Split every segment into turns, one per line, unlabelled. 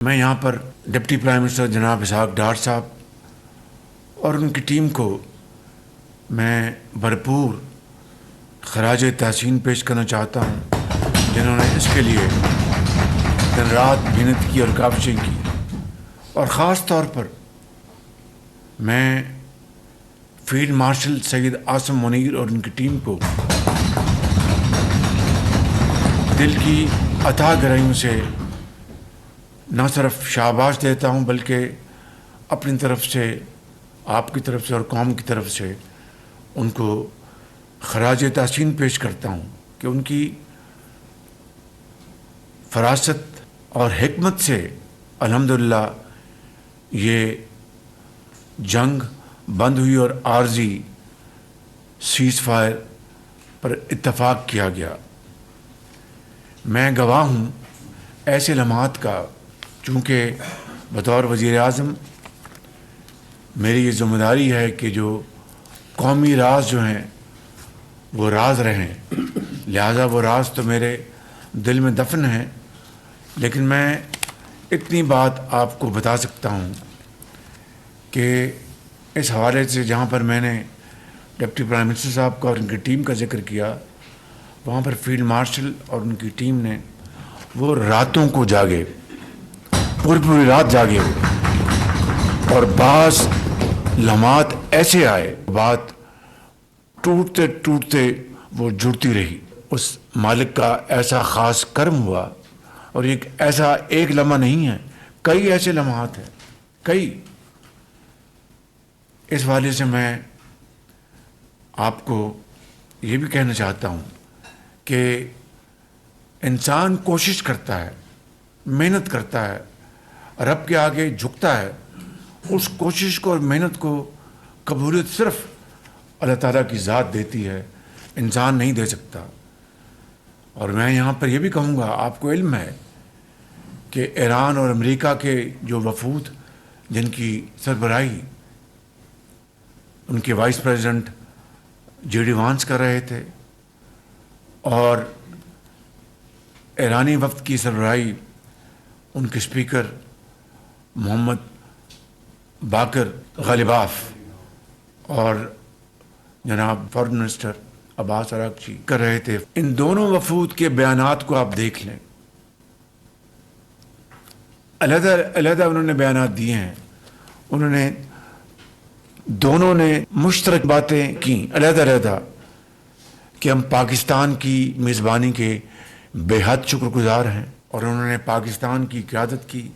میں یہاں پر deputy prime minister جناب اسحاق ڈار صاحب اور ان کی ٹیم کو میں بھرپور خراج تحسین پیش کرنا چاہتا ہوں، جنہوں نے اس کے لیے دن رات محنت کی اور کاوشیں کی، اور خاص طور پر میں فیلڈ مارشل سید عاصم منیر اور ان کی ٹیم کو دل کی اتھاہ گہرائیوں سے نہ صرف شاباش دیتا ہوں بلکہ اپنی طرف سے، آپ کی طرف سے اور قوم کی طرف سے ان کو خراج تحسین پیش کرتا ہوں کہ ان کی فراست اور حکمت سے الحمدللہ یہ جنگ بند ہوئی اور عارضی سیز فائر پر اتفاق کیا گیا۔ میں گواہ ہوں ایسے لمحات کا، چونکہ بطور وزیر اعظم میری یہ ذمہ داری ہے کہ جو قومی راز جو ہیں وہ راز رہیں، لہٰذا وہ راز تو میرے دل میں دفن ہیں، لیکن میں اتنی بات آپ کو بتا سکتا ہوں کہ اس حوالے سے جہاں پر میں نے ڈپٹی پرائم منسٹر صاحب کا اور ان کی ٹیم کا ذکر کیا، وہاں پر فیلڈ مارشل اور ان کی ٹیم نے وہ راتوں کو جاگے، پوری رات جاگے ہوئے، اور بعض لمحات ایسے آئے، بات ٹوٹتے ٹوٹتے وہ جڑتی رہی۔ اس مالک کا ایسا خاص کرم ہوا، اور ایک لمحہ نہیں ہے، کئی ایسے لمحات ہیں، کئی۔ اس حوالے سے میں آپ کو یہ بھی کہنا چاہتا ہوں کہ انسان کوشش کرتا ہے، محنت کرتا ہے، رب کے آگے جھکتا ہے، اس کوشش کو اور محنت کو قبولیت صرف اللہ تعالیٰ کی ذات دیتی ہے، انسان نہیں دے سکتا۔ اور میں یہاں پر یہ بھی کہوں گا، آپ کو علم ہے کہ ایران اور امریکہ کے جو وفود جن کی سربراہی ان کے vice president J D once کر رہے تھے، اور ایرانی وفد کی سربراہی ان کے اسپیکر محمد باقر غالباف اور جناب فارن منسٹر عباس عراقچی کر رہے تھے۔ ان دونوں وفود کے بیانات کو آپ دیکھ لیں، علیحدہ انہوں نے بیانات دیے ہیں، انہوں نے دونوں نے مشترک باتیں کی علیحدہ کہ ہم پاکستان کی میزبانی کے بے حد شکر گزار ہیں، اور انہوں نے پاکستان کی قیادت کی،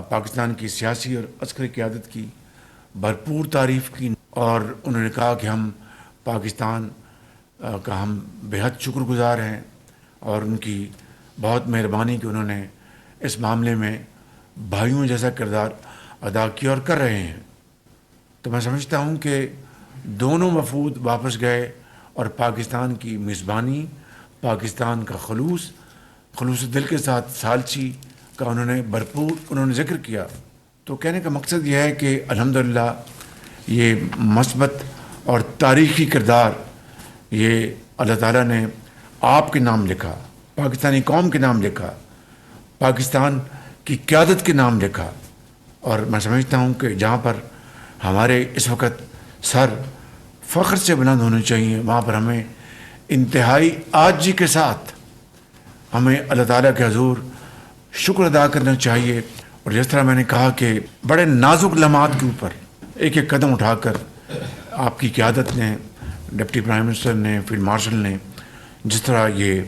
پاکستان کی سیاسی اور عسکری قیادت کی بھرپور تعریف کی، اور انہوں نے کہا کہ ہم پاکستان کا ہم بے حد شکر گزار ہیں، اور ان کی بہت مہربانی کہ انہوں نے اس معاملے میں بھائیوں جیسا کردار ادا کیا اور کر رہے ہیں۔ تو میں سمجھتا ہوں کہ دونوں وفود واپس گئے، اور پاکستان کی میزبانی، پاکستان کا خلوص دل کے ساتھ ثالثی کا انہوں نے ذکر کیا۔ تو کہنے کا مقصد یہ ہے کہ الحمدللہ یہ مثبت اور تاریخی کردار یہ اللہ تعالیٰ نے آپ کے نام لکھا، پاکستانی قوم کے نام لکھا، پاکستان کی قیادت کے نام لکھا، اور میں سمجھتا ہوں کہ جہاں پر ہمارے اس وقت سر فخر سے بلند ہونے چاہیے، وہاں پر ہمیں انتہائی عاجزی کے ساتھ ہمیں اللہ تعالیٰ کے حضور شکر ادا کرنا چاہیے۔ اور جس طرح میں نے کہا کہ بڑے نازک لمحات کے اوپر ایک قدم اٹھا کر آپ کی قیادت نے، ڈپٹی پرائم منسٹر نے، فیلڈ مارشل نے جس طرح یہ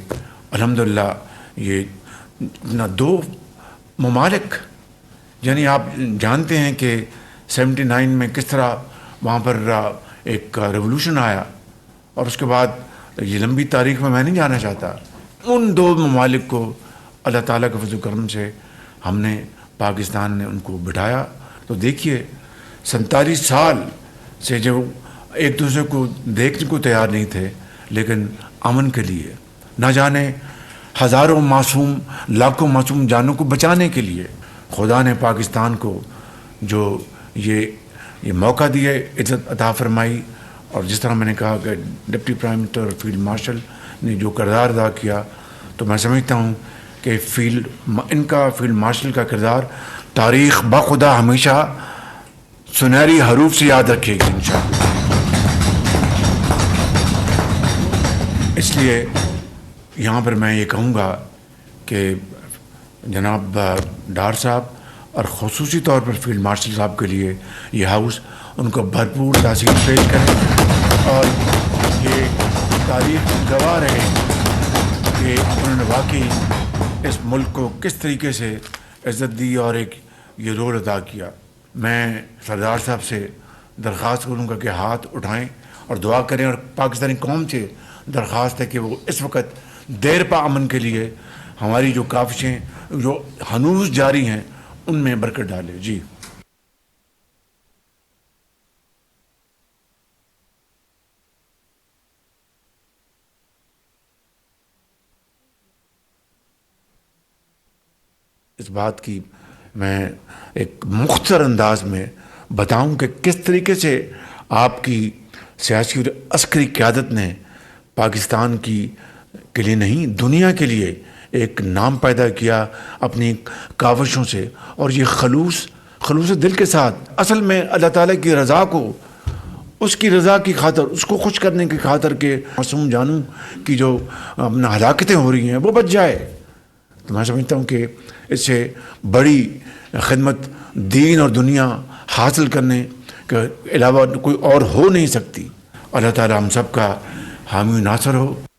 الحمدللہ یہ دو ممالک، یعنی آپ جانتے ہیں کہ 79 میں کس طرح وہاں پر ایک ریولوشن آیا، اور اس کے بعد یہ لمبی تاریخ میں نہیں جانا چاہتا، ان دو ممالک کو اللہ تعالیٰ کے فضل و کرم سے ہم نے، پاکستان نے ان کو بٹھایا۔ تو دیکھیے 47 سال سے جو ایک دوسرے کو دیکھنے کو تیار نہیں تھے، لیکن امن کے لیے، نہ جانے ہزاروں معصوم، لاکھوں معصوم جانوں کو بچانے کے لیے خدا نے پاکستان کو جو یہ موقع دیے، عزت عطا فرمائی۔ اور جس طرح میں نے کہا کہ ڈپٹی پرائم منسٹر اور فیلڈ مارشل نے جو کردار ادا کیا، تو میں سمجھتا ہوں کہ ان کا فیلڈ مارشل کا کردار تاریخ بخدا ہمیشہ سنہری حروف سے یاد رکھے گی انشاءاللہ. اس لیے یہاں پر میں یہ کہوں گا کہ جناب ڈار صاحب اور خصوصی طور پر فیلڈ مارشل صاحب کے لیے یہ ہاؤس ان کو بھرپور تاثیر پیش کرے اور یہ تاریخ گواہ رہے کہ انہوں نے واقعی اس ملک کو کس طریقے سے عزت دی اور ایک یہ رول ادا کیا. میں سردار صاحب سے درخواست کروں گا کہ ہاتھ اٹھائیں اور دعا کریں، اور پاکستانی قوم سے درخواست ہے کہ وہ اس وقت دیر پا امن کے لیے ہماری جو کاوشیں جو ہنوز جاری ہیں ان میں برکت ڈالے. جی اس بات کی میں ایک مختصر انداز میں بتاؤں کہ کس طریقے سے آپ کی سیاسی اور عسکری قیادت نے پاکستان کے لیے نہیں دنیا کے لیے ایک نام پیدا کیا اپنی کاوشوں سے، اور یہ خلوص دل کے ساتھ اصل میں اللہ تعالیٰ کی رضا کو، اس کی رضا کی خاطر، اس کو خوش کرنے کی خاطر کہ معصوم جانوں کی جو ہلاکتیں ہو رہی ہیں وہ بچ جائے. تو میں سمجھتا ہوں کہ اس سے بڑی خدمت دین اور دنیا حاصل کرنے کے علاوہ کوئی اور ہو نہیں سکتی. اللہ تعالیٰ ہم سب کا حامی و ناصر ہو.